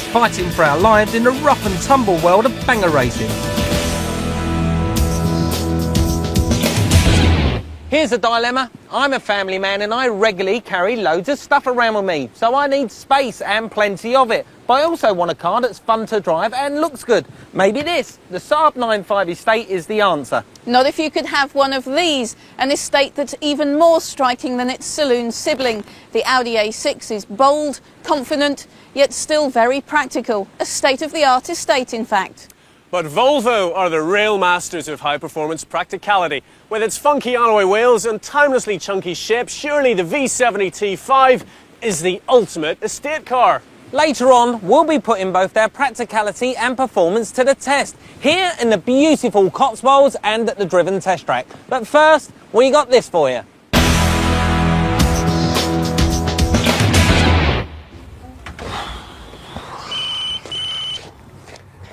fighting for our lives in the rough and tumble world of banger racing. Here's a dilemma. I'm a family man and I regularly carry loads of stuff around with me, so I need space and plenty of it. But I also want a car that's fun to drive and looks good. Maybe this. The Saab 9.5 Estate is the answer. Not if you could have one of these, an estate that's even more striking than its saloon sibling. The Audi A6 is bold, confident, yet still very practical. A state-of-the-art estate, in fact. But Volvo are the real masters of high-performance practicality. With its funky alloy wheels and timelessly chunky shape, surely the V70 T5 is the ultimate estate car. Later on, we'll be putting both their practicality and performance to the test, here in the beautiful Cotswolds and at the Driven Test Track. But first, we got this for you.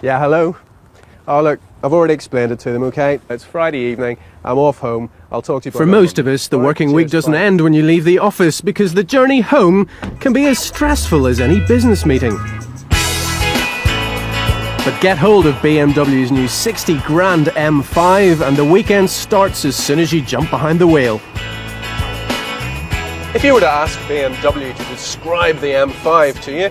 Yeah, hello. Oh, look, I've already explained it to them, okay? It's Friday evening, I'm off home, I'll talk to you... For most of us, the working week doesn't end when you leave the office because the journey home can be as stressful as any business meeting. But get hold of BMW's new 60 grand M5 and the weekend starts as soon as you jump behind the wheel. If you were to ask BMW to describe the M5 to you,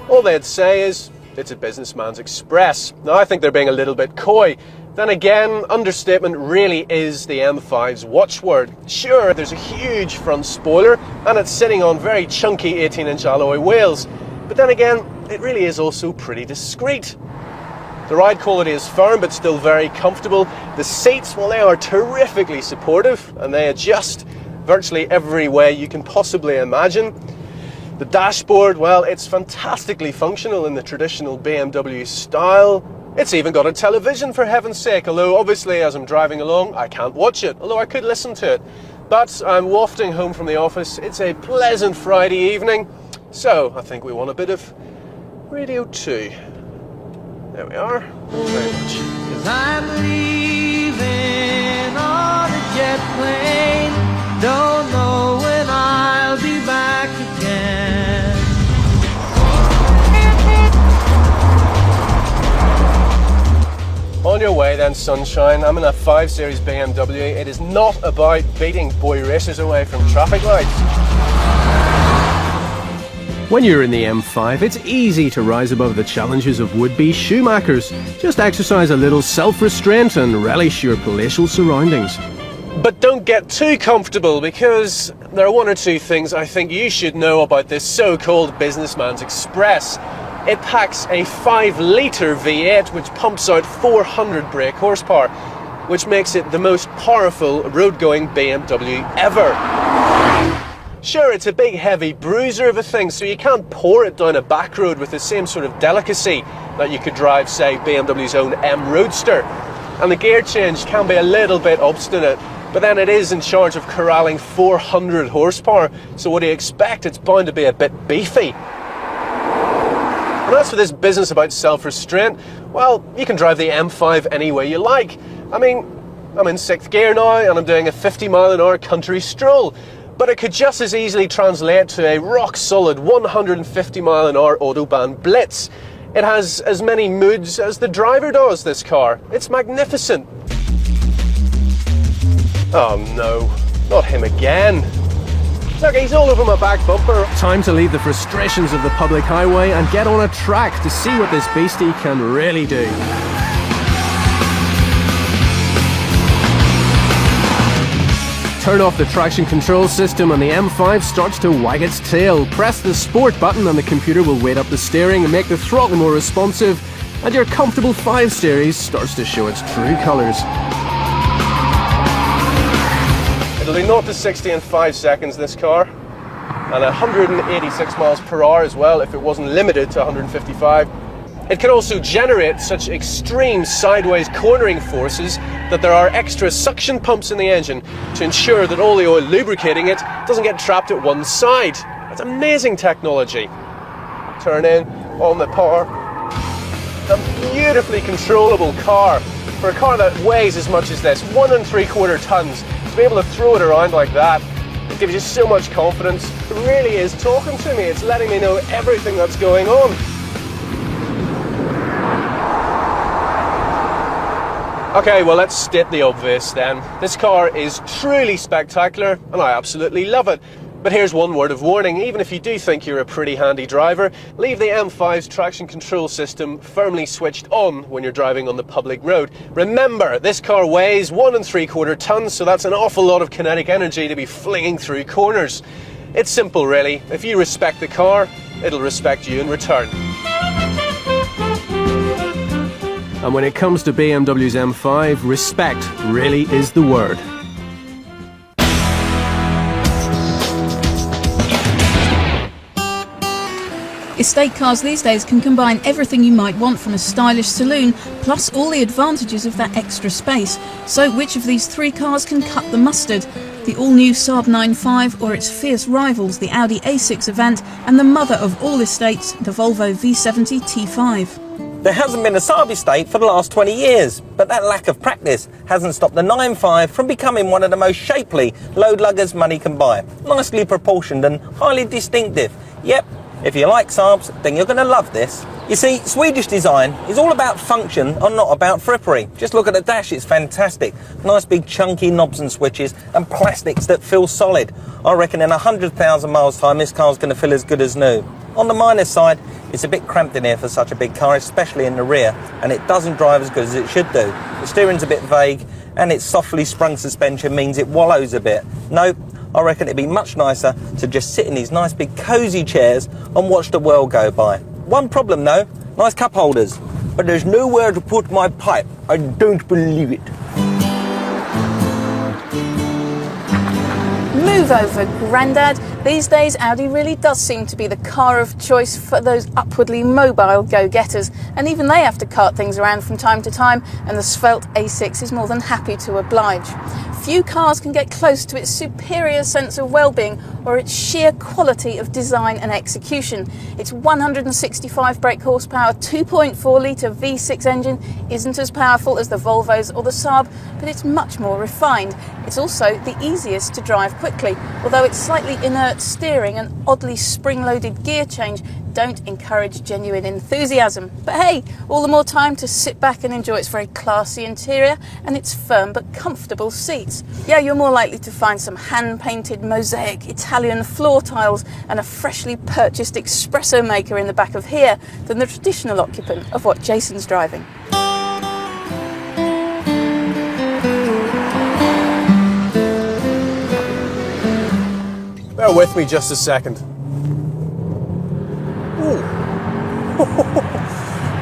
all they'd say is, it's a businessman's express. Now, I think they're being a little bit coy. Then again, understatement really is the M5's watchword. Sure, there's a huge front spoiler, and it's sitting on very chunky 18-inch alloy wheels. But then again, it really is also pretty discreet. The ride quality is firm, but still very comfortable. The seats, well, they are terrifically supportive, and they adjust virtually every way you can possibly imagine. The dashboard, well, it's fantastically functional in the traditional BMW style. It's even got a television, for heaven's sake, although obviously as I'm driving along I can't watch it, although I could listen to it. But I'm wafting home from the office. It's a pleasant Friday evening, so I think we want a bit of Radio 2. There we are. Thank you very much. 'Cause I'm leaving on a jet plane. Don't know when I'll be back again. On your way then, sunshine. I'm in a 5 Series BMW. It is not about beating boy racers away from traffic lights. When you're in the M5, it's easy to rise above the challenges of would-be shoemakers. Just exercise a little self-restraint and relish your palatial surroundings. But don't get too comfortable, because there are one or two things I think you should know about this so-called businessman's express. It packs a 5-litre V8 which pumps out 400 brake horsepower, which makes it the most powerful road-going BMW ever. Sure, it's a big heavy bruiser of a thing, so you can't pour it down a back road with the same sort of delicacy that you could drive, say, BMW's own M Roadster. And the gear change can be a little bit obstinate, but then it is in charge of corralling 400 horsepower, so what do you expect? It's bound to be a bit beefy. And as for this business about self-restraint, well, you can drive the M5 any way you like. I mean, I'm in 6th gear now and I'm doing a 50-mile-an-hour country stroll, but it could just as easily translate to a rock-solid 150-mile-an-hour Autobahn blitz. It has as many moods as the driver does, this car. It's magnificent. Oh no, not him again. Look, he's all over my back bumper. Time to leave the frustrations of the public highway and get on a track to see what this beastie can really do. Turn off the traction control system and the M5 starts to wag its tail. Press the sport button and the computer will weight up the steering and make the throttle more responsive, and your comfortable 5 Series starts to show its true colours. It'll do 0 to 60 in 5 seconds, this car, and 186 miles per hour as well if it wasn't limited to 155. It can also generate such extreme sideways cornering forces that there are extra suction pumps in the engine to ensure that all the oil lubricating it doesn't get trapped at one side. That's amazing technology. Turn in, on the power. A beautifully controllable car. For a car that weighs as much as this, 1 3/4 tons, to be able to throw it around like that, it gives you so much confidence. It really is talking to me. It's letting me know everything that's going on. Okay, well, let's state the obvious then. This car is truly spectacular and I absolutely love it. But here's one word of warning: even if you do think you're a pretty handy driver, leave the M5's traction control system firmly switched on when you're driving on the public road. Remember, this car weighs 1 3/4 tons, so that's an awful lot of kinetic energy to be flinging through corners. It's simple, really. If you respect the car, it'll respect you in return. And when it comes to BMW's M5, respect really is the word. Estate cars these days can combine everything you might want from a stylish saloon, plus all the advantages of that extra space. So which of these three cars can cut the mustard? The all-new Saab 9.5 or its fierce rivals, the Audi A6 Avant, and the mother of all estates, the Volvo V70 T5. There hasn't been a Saab estate for the last 20 years, but that lack of practice hasn't stopped the 9.5 from becoming one of the most shapely load luggers money can buy. Nicely proportioned and highly distinctive. Yep, if you like Saabs, then you're going to love this. You see, Swedish design is all about function and not about frippery. Just look at the dash, it's fantastic. Nice big chunky knobs and switches and plastics that feel solid. I reckon in 100,000 miles time this car's going to feel as good as new. On the minus side, it's a bit cramped in here for such a big car, especially in the rear, and it doesn't drive as good as it should do. The steering's a bit vague, and its softly sprung suspension means it wallows a bit. Nope, I reckon it'd be much nicer to just sit in these nice big cosy chairs and watch the world go by. One problem though, nice cup holders, but there's nowhere to put my pipe. I don't believe it. Move over, Grandad. These days, Audi really does seem to be the car of choice for those upwardly mobile go-getters, and even they have to cart things around from time to time, and the svelte A6 is more than happy to oblige. Few cars can get close to its superior sense of well-being or its sheer quality of design and execution. Its 165 brake horsepower 2.4-litre V6 engine isn't as powerful as the Volvos or the Saab, but it's much more refined. It's also the easiest to drive quickly, although its slightly inert steering and oddly spring-loaded gear change don't encourage genuine enthusiasm. But hey, all the more time to sit back and enjoy its very classy interior and its firm but comfortable seats. Yeah, you're more likely to find some hand-painted mosaic Italian floor tiles and a freshly purchased espresso maker in the back of here than the traditional occupant of what Jason's driving. Bear with me just a second.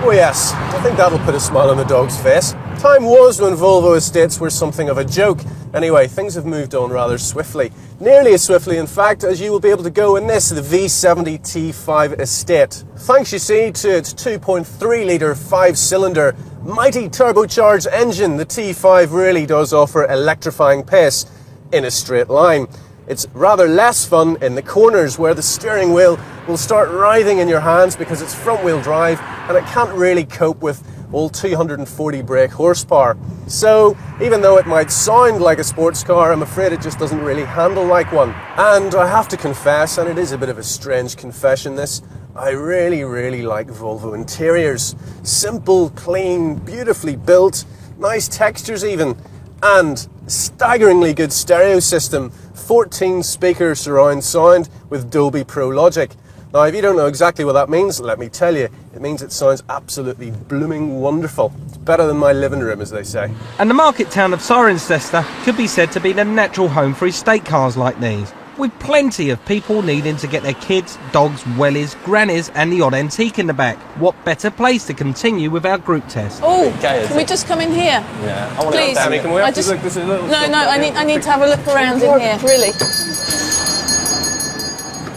Oh yes, I think that'll put a smile on the dog's face. Time was when Volvo estates were something of a joke. Anyway, things have moved on rather swiftly. Nearly as swiftly, in fact, as you will be able to go in this, the V70 T5 estate. Thanks, you see, to its 2.3-litre 5-cylinder mighty turbocharged engine, the T5 really does offer electrifying pace in a straight line. It's rather less fun in the corners where the steering wheel will start writhing in your hands because it's front-wheel drive and it can't really cope with all 240 brake horsepower. So, even though it might sound like a sports car, I'm afraid it just doesn't really handle like one. And I have to confess, and it is a bit of a strange confession this, I really like Volvo interiors. Simple, clean, beautifully built, nice textures even, and staggeringly good stereo system. 14 speaker surround sound with Dolby Pro Logic. Now, if you don't know exactly what that means, let me tell you, it means it sounds absolutely blooming wonderful. It's better than my living room, as they say. And the market town of Cirencester could be said to be the natural home for estate cars like these, with plenty of people needing to get their kids, dogs, wellies, grannies and the odd antique in the back. What better place to continue with our group test? Oh, can we just come in here? Yeah, I want Please. Danny, can we have I just to look this a little? No, I need to have a look around in here, really.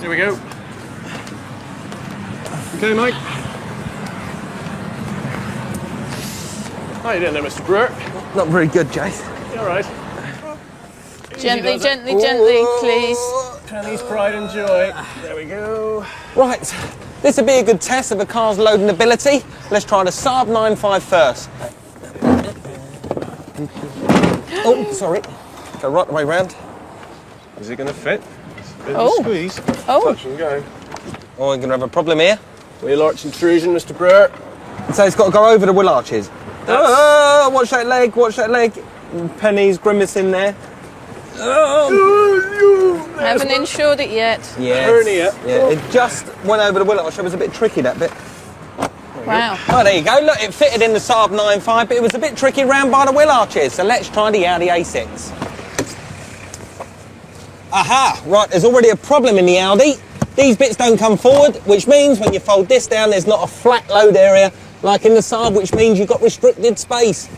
Here we go. Okay, Mike. How you doing there, Mr. Brewer? Not very good, Jace. You all right? Gently, gently, please. Penny's pride and joy. There we go. Right, this would be a good test of a car's loading ability. Let's try the Saab 9.5 first. Oh, sorry. Go right the way round. Is it going to fit? Bit Oh. of a squeeze. Oh. Touch and go. Oh, we're going to have a problem here. Wheel arch intrusion, Mr. Brewer. So it's got to go over the wheel arches. Watch that leg, watch that leg. Penny's grimacing there. Haven't insured it yet. Yes. Hernia. Yeah, it just went over the wheel arch. It was a bit tricky, that bit. Wow. Oh, there you go. Look, it fitted in the Saab 9.5, but it was a bit tricky round by the wheel arches. So let's try the Audi A6. Aha! Right, there's already a problem in the Audi. These bits don't come forward, which means when you fold this down, there's not a flat load area like in the Saab, which means you've got restricted space.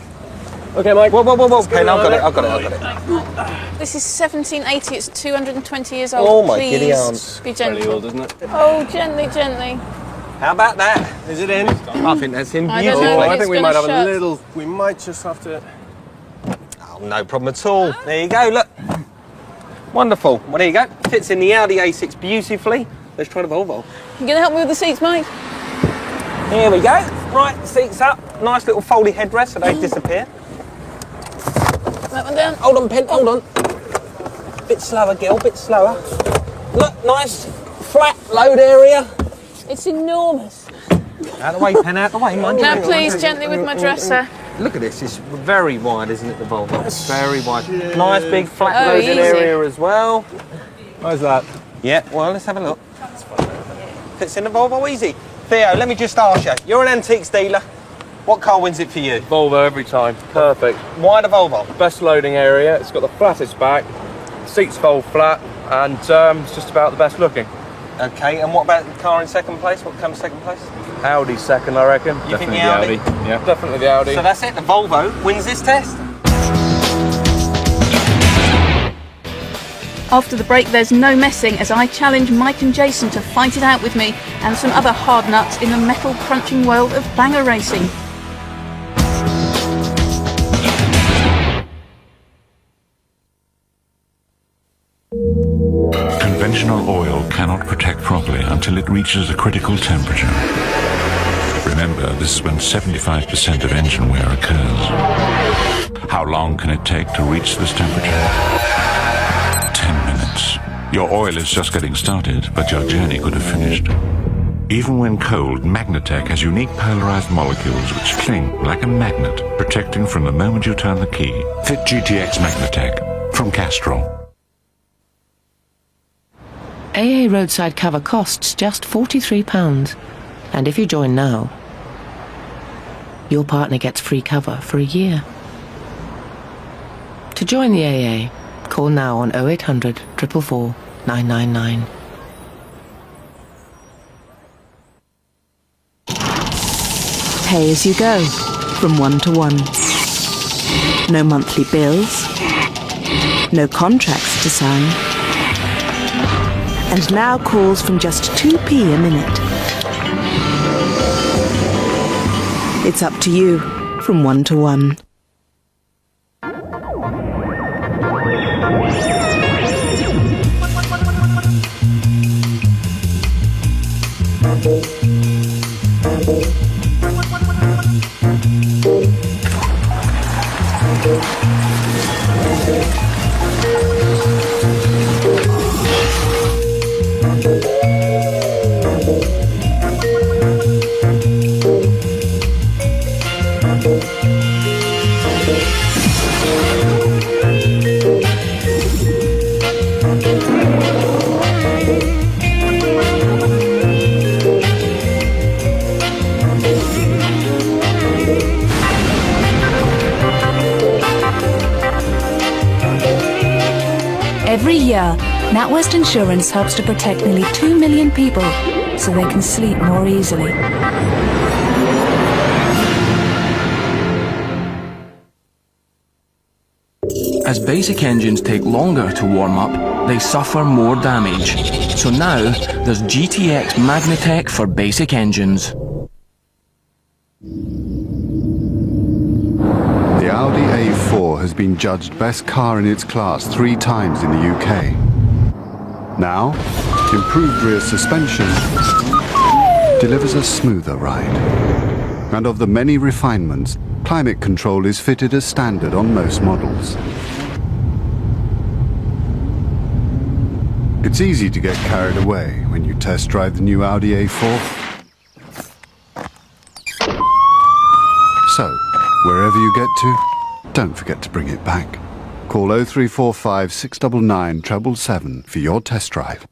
Okay, Mike. Whoa. Pen, I've got it. This is 1780. It's 220 years old. Oh, my Please giddy aunt. be Fairly gentle. old, isn't it? Oh, gently. How about that? Is it in? I think that's in I don't beautifully. know. I It's think we gonna might have shut. a little. We might just have to. Oh, no problem at all. There you go, look. Wonderful. Well, there you go. Fits in the Audi A6 beautifully. Let's try the Volvo. You gonna help me with the seats, Mike? Here we go. Right, seats up. Nice little folded headrest so they disappear. That one down. Hold on, Pen, hold on. Bit slower, Gil, bit slower. Look, nice flat load area. It's enormous. Out the way, Pen, out the way. Mind you. Now, please, gently with my dresser. Look at this, it's very wide, isn't it, the Volvo? Very wide. Nice big flat Oh, loaded easy. area as well. How's that? Yeah, well, let's have a look. Fits in the Volvo easy. Theo, let me just ask you. You're an antiques dealer. What car wins it for you? Volvo every time. Perfect. Why the Volvo? Best loading area. It's got the flattest back. Seats fold flat, and it's just about the best looking. Okay, and what about the car in second place? What comes second place? Audi second, I reckon. You think the Audi? Yeah, definitely the Audi. So that's it, the Volvo wins this test. After the break, there's no messing as I challenge Mike and Jason to fight it out with me and some other hard nuts in the metal crunching world of banger racing. Conventional oil cannot protect properly until it reaches a critical temperature. Remember, this is when 75% of engine wear occurs. How long can it take to reach this temperature? 10 minutes. Your oil is just getting started, but your journey could have finished. Even when cold, Magnatec has unique polarized molecules which cling like a magnet, protecting from the moment you turn the key. Fit GTX Magnatec from Castrol. AA roadside cover costs just £43, and if you join now, your partner gets free cover for a year. To join the AA, call now on 0800 444 999. Pay as you go, from 1 to 1. No monthly bills, no contracts to sign, and now calls from just 2p a minute. It's up to you, from 1 to 1. Every year, NatWest Insurance helps to protect nearly 2 million people so they can sleep more easily. As basic engines take longer to warm up, they suffer more damage. So now, there's GTX Magnatec for basic engines. The Audi A4 has been judged best car in its class 3 times in the UK. Now, improved rear suspension delivers a smoother ride. And of the many refinements, climate control is fitted as standard on most models. It's easy to get carried away when you test drive the new Audi A4. So, Wherever you get to, don't forget to bring it back. Call 0345 699 777 for your test drive.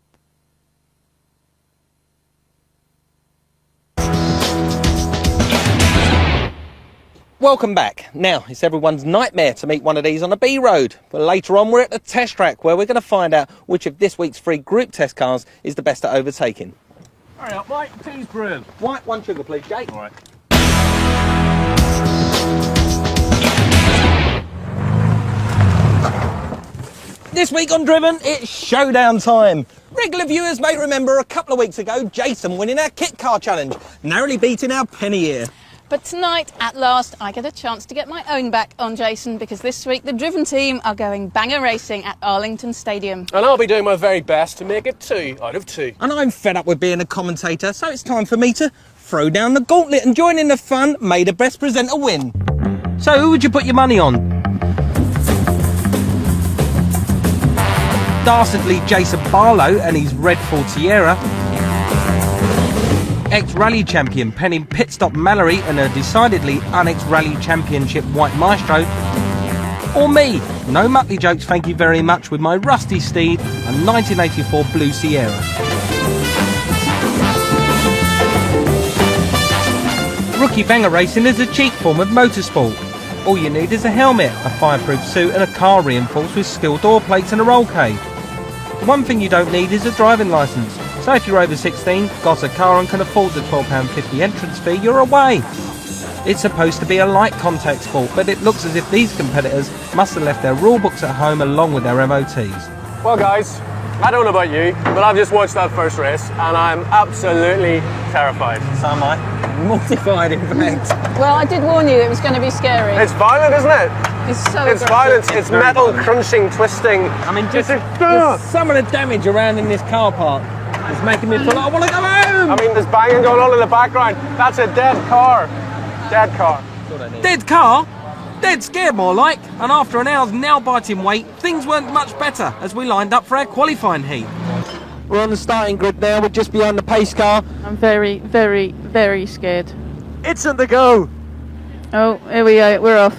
Welcome back. Now, it's everyone's nightmare to meet one of these on a B road. But later on, we're at the test track where we're going to find out which of this week's free group test cars is the best at overtaking. Hurry up, Mike. Please, brew. White, 1 sugar, please, Jake. All right. This week on Driven, it's showdown time. Regular viewers may remember a couple of weeks ago, Jason winning our kit car challenge, narrowly beating our penny here. But tonight, at last, I get a chance to get my own back on Jason, because this week the Driven team are going banger racing at Arlington Stadium. And I'll be doing my very best to make it 2 out of 2. And I'm fed up with being a commentator, so it's time for me to throw down the gauntlet and join in the fun. May the best presenter win. So who would you put your money on? Dastardly Jason Barlow and his Red Ford Sierra. Ex-rally champion Penny Pitstop Mallory and her decidedly unex-rally championship White Maestro. Or me, no Muttley jokes thank you very much, with my rusty steed and 1984 Blue Sierra. Rookie banger racing is a cheap form of motorsport. All you need is a helmet, a fireproof suit and a car reinforced with steel door plates and a roll cage. The one thing you don't need is a driving licence. So if you're over 16, got a car and can afford the £12.50 entrance fee, you're away. It's supposed to be a light contact sport, but it looks as if these competitors must have left their rule books at home along with their MOTs. Well, guys, I don't know about you, but I've just watched that first race and I'm absolutely terrified. So am I. Mortified, in fact. Well, I did warn you it was going to be scary. It's violent, isn't it? It's so It's aggressive. violent, it's metal, crunching, twisting. I mean, just some of the damage around in this car park is making me feel like I want to go home. I mean, there's banging going on in the background. That's a dead car. Dead car. Dead car? Dead scared, more like. And after an hour's nail-biting wait, things weren't much better as we lined up for our qualifying heat. We're on the starting grid now, we're just behind the pace car. I'm very, very, very scared. It's in the go. Oh, here we go, we're off.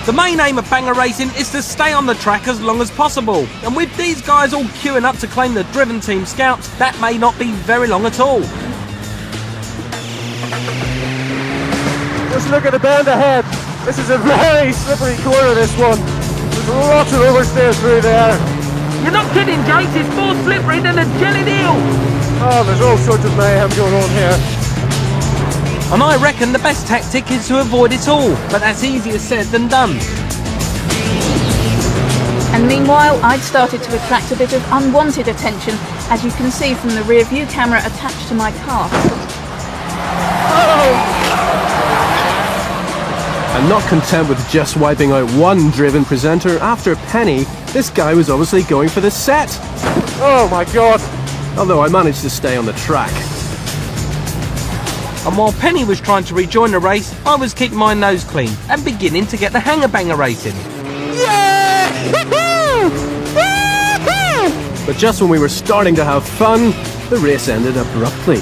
The main aim of banger racing is to stay on the track as long as possible. And with these guys all queuing up to claim the Driven Team Scouts, that may not be very long at all. Just look at the bend ahead. This is a very slippery corner, this one. There's lots of oversteer through there. You're not kidding, Jake, it's more slippery than a jellied eel. Oh, there's all sorts of mayhem going on here. And I reckon the best tactic is to avoid it all, but that's easier said than done. And meanwhile, I'd started to attract a bit of unwanted attention, as you can see from the rear view camera attached to my car. And not content with just wiping out one Driven presenter, after Penny, this guy was obviously going for the set. Oh my god. Although I managed to stay on the track. And while Penny was trying to rejoin the race, I was keeping my nose clean and beginning to get the hang of banger racing. But just when we were starting to have fun, the race ended abruptly.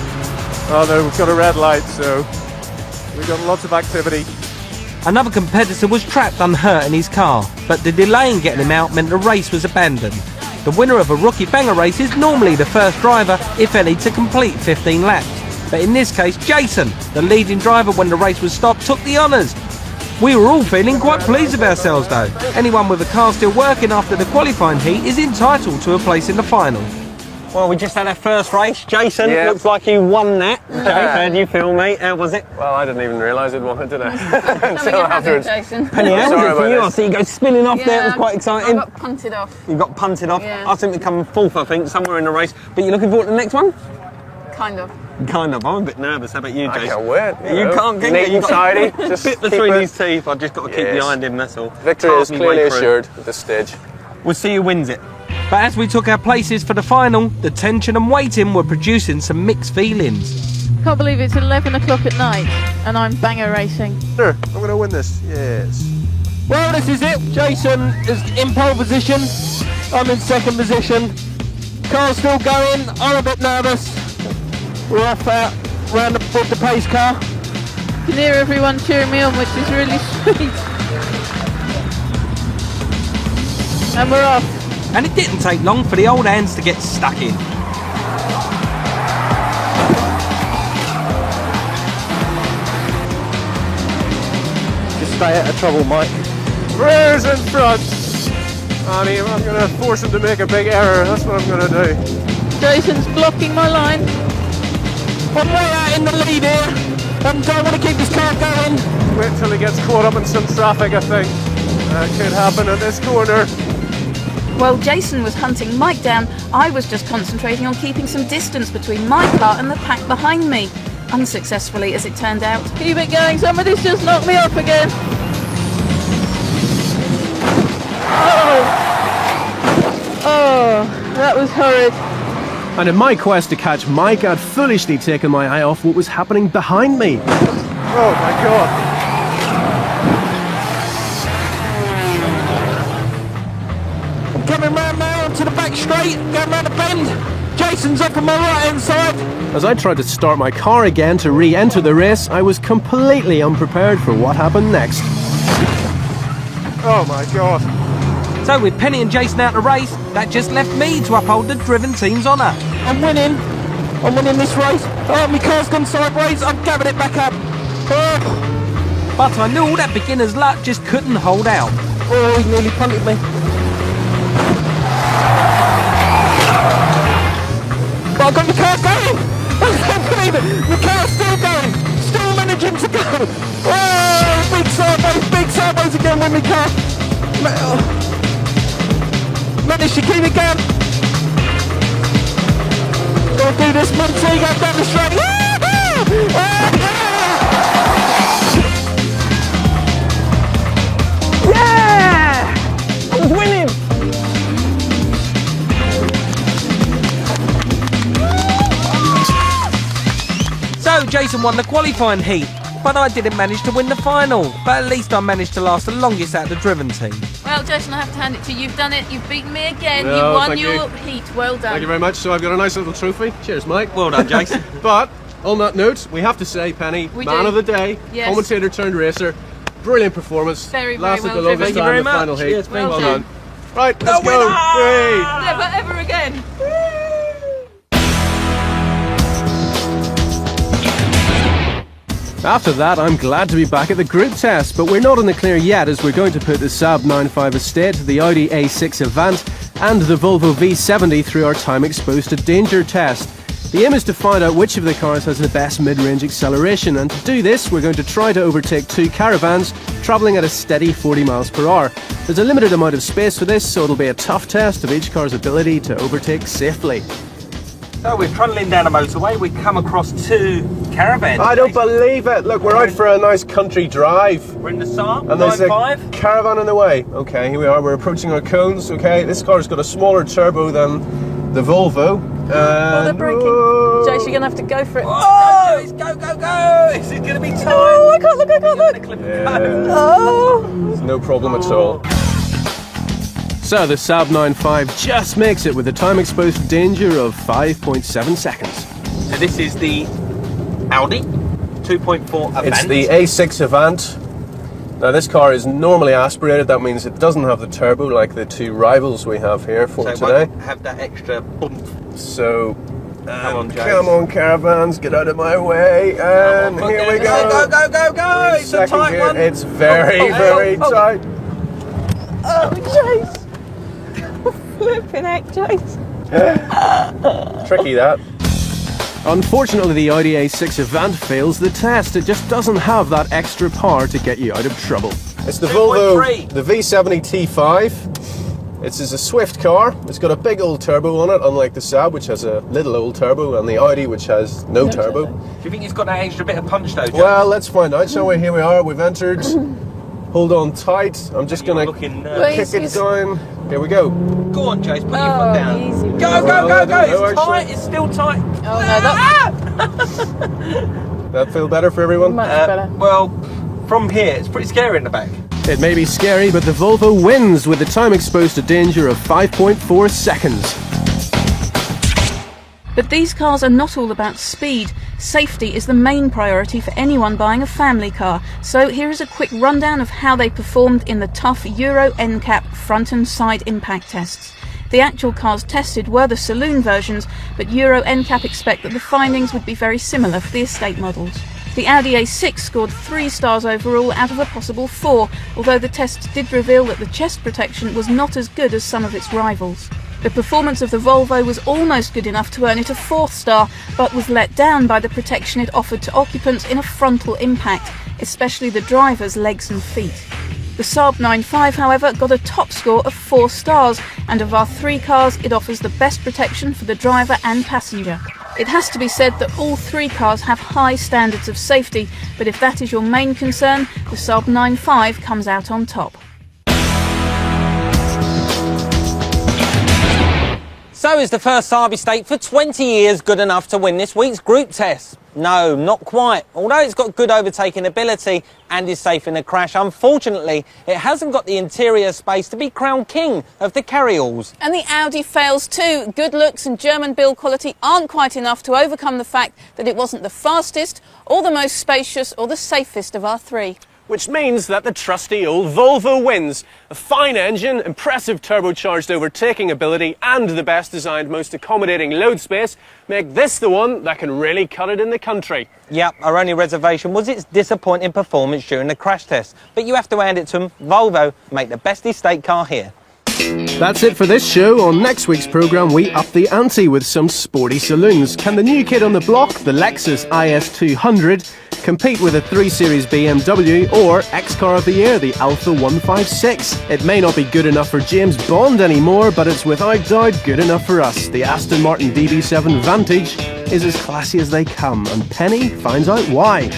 Oh no, we've got a red light, so we've got lots of activity. Another competitor was trapped unhurt in his car, but the delay in getting him out meant the race was abandoned. The winner of a rookie banger race is normally the first driver, if any, to complete 15 laps. But in this case, Jason, the leading driver when the race was stopped, took the honours. We were all feeling quite pleased with ourselves though. Anyone with a car still working after the qualifying heat is entitled to a place in the final. Well, we just had our first race. Jason, looks like you won that. How do you feel, mate? How was it? Well, I didn't even realise it won it, did I? Until afterwards. Jason. Penny, how was it for you? I see you go spinning off there. It was quite exciting. I got punted off. You got punted off. Yeah. I think we come fourth, I think, somewhere in the race. But you're looking forward to the next one? Kind of. Kind of. I'm a bit nervous. How about you, Jason? I can't wait. You can't get neat and tidy. Just bit between his teeth. I've just got to keep behind him, that's all. Victory is clearly assured at this stage. We'll see who wins it. But as we took our places for the final, the tension and waiting were producing some mixed feelings. Can't believe it's 11 o'clock at night and I'm banger racing. Sure, I'm going to win this. Yes. Well, this is it. Jason is in pole position. I'm in second position. Car's still going. I'm a bit nervous. We're off out round with the pace car. You can hear everyone cheering me on, which is really sweet. And we're off. And it didn't take long for the old hands to get stuck in. Just stay out of trouble, Mike. Rears in front. Annie, I'm going to force him to make a big error. That's what I'm going to do. Jason's blocking my line. I'm way out in the lead here. I want to keep this car going. Wait till he gets caught up in some traffic, I think. That could happen at this corner. While Jason was hunting Mike down, I was just concentrating on keeping some distance between my car and the pack behind me. Unsuccessfully, as it turned out. Keep it going, somebody's just knocked me off again. Oh, that was horrid. And in my quest to catch Mike, I'd foolishly taken my eye off what was happening behind me. Oh my God. I'm coming round now to the back straight, going round the bend. Jason's up on my right hand side. As I tried to start my car again to re-enter the race, I was completely unprepared for what happened next. Oh my God. So with Penny and Jason out of the race, that just left me to uphold the driven team's honour. I'm winning this race. Oh, my car's gone sideways, I'm gathering it back up. Oh. But I knew that beginner's luck just couldn't hold out. Oh, he nearly punted me. But I've got the car going. I can't believe it. The car's still going. Still managing to go. Oh, big sideways again with my car. Managed to keep it going. Gotta do this Montego down the straight. Yeah! I'm winning! So Jason won the qualifying heat, but I didn't manage to win the final. But at least I managed to last the longest out of the driven team. Well, Jason, I have to hand it to you. You've done it. You've beaten me again. No, you won thank your you. heat. Well done. Thank you very much. So I've got a nice little trophy. Cheers, Mike. Well done, Jason. But on that note, we have to say, Penny, We man do. of the day, Yes. commentator turned racer, brilliant performance. Very, very Lasted well the driven. longest Thank you time very in the final much. heat. Yes, well well done. done. Right, let's go. Hey. Never ever again. After that, I'm glad to be back at the group test, but we're not in the clear yet as we're going to put the Saab 9.5 Estate, the Audi A6 Avant and the Volvo V70 through our time exposed to danger test. The aim is to find out which of the cars has the best mid-range acceleration, and to do this we're going to try to overtake two caravans travelling at a steady 40 miles per hour. There's a limited amount of space for this, so it'll be a tough test of each car's ability to overtake safely. So we're trundling down a motorway, we come across two caravans. I don't believe it. Look, we're out for a nice country drive. We're in the Saab And there's a 9.5. caravan in the way. Okay, here we are. We're approaching our cones. Okay, this car's got a smaller turbo than the Volvo. Oh, they're braking. Whoa. Jace, you're going to have to go for it. Oh, it's go, go, go! This is going to be tight. Oh, I can't look, I can't look. Yeah, Oh. it's no problem at all. So the Saab 9.5 just makes it with a time exposed to danger of 5.7 seconds. So this is the Audi 2.4 Avant. It's the A6 Avant. Now this car is normally aspirated. That means it doesn't have the turbo like the two rivals we have here for so it today. won't have that extra bump. So, on, Jace. come on, caravans, get out of my way, and Come on, here we go, go. go, go, go, go! We're It's a second tight gear. one. It's very, Oh, oh, very oh, oh. tight. Oh, Jace. Flipping heck, Jace. Tricky that. Unfortunately, the Audi A6 Avant fails the test. It just doesn't have that extra power to get you out of trouble. It's the 2.3. Volvo, the V70 T5. It's a Swift car. It's got a big old turbo on it, unlike the Saab, which has a little old turbo, and the Audi, which has no turbo. Do you think it's got that extra bit of punch though, Jace? Well, let's find out, shall we? Here we are. We've entered. Hold on tight. I'm just You're going looking, to kick it down. Here we go. Go on, Jace, put your foot down. Easy. Go, go, go, go! No, It's tight, actually. it's still tight. Oh, no, that That feel better for everyone? much better. Well, from here, it's pretty scary in the back. It may be scary, but the Volvo wins with the time exposed to danger of 5.4 seconds. But these cars are not all about speed. Safety is the main priority for anyone buying a family car, so here is a quick rundown of how they performed in the tough Euro NCAP front and side impact tests. The actual cars tested were the saloon versions, but Euro NCAP expect that the findings would be very similar for the estate models. The Audi A6 scored 3 stars overall out of a possible 4, although the tests did reveal that the chest protection was not as good as some of its rivals. The performance of the Volvo was almost good enough to earn it a 4th star, but was let down by the protection it offered to occupants in a frontal impact, especially the driver's legs and feet. The Saab 9.5, however, got a top score of 4 stars, and of our 3 cars, it offers the best protection for the driver and passenger. It has to be said that all 3 cars have high standards of safety, but if that is your main concern, the Saab 9.5 comes out on top. So is the first Saab estate for 20 years good enough to win this week's group test? No, not quite. Although it's got good overtaking ability and is safe in a crash, unfortunately, it hasn't got the interior space to be crowned king of the carry-alls. And the Audi fails too. Good looks and German build quality aren't quite enough to overcome the fact that it wasn't the fastest, or the most spacious, or the safest of our 3. Which means that the trusty old Volvo wins. A fine engine, impressive turbocharged overtaking ability and the best designed, most accommodating load space make this the one that can really cut it in the country. Yep, our only reservation was its disappointing performance during the crash test. But you have to hand it to them, Volvo make the best estate car here. That's it for this show. On next week's programme, we up the ante with some sporty saloons. Can the new kid on the block, the Lexus IS200, compete with a 3 Series BMW or X-Car of the Year, the Alfa 156? It may not be good enough for James Bond anymore, but it's without doubt good enough for us. The Aston Martin DB7 Vantage is as classy as they come, and Penny finds out why.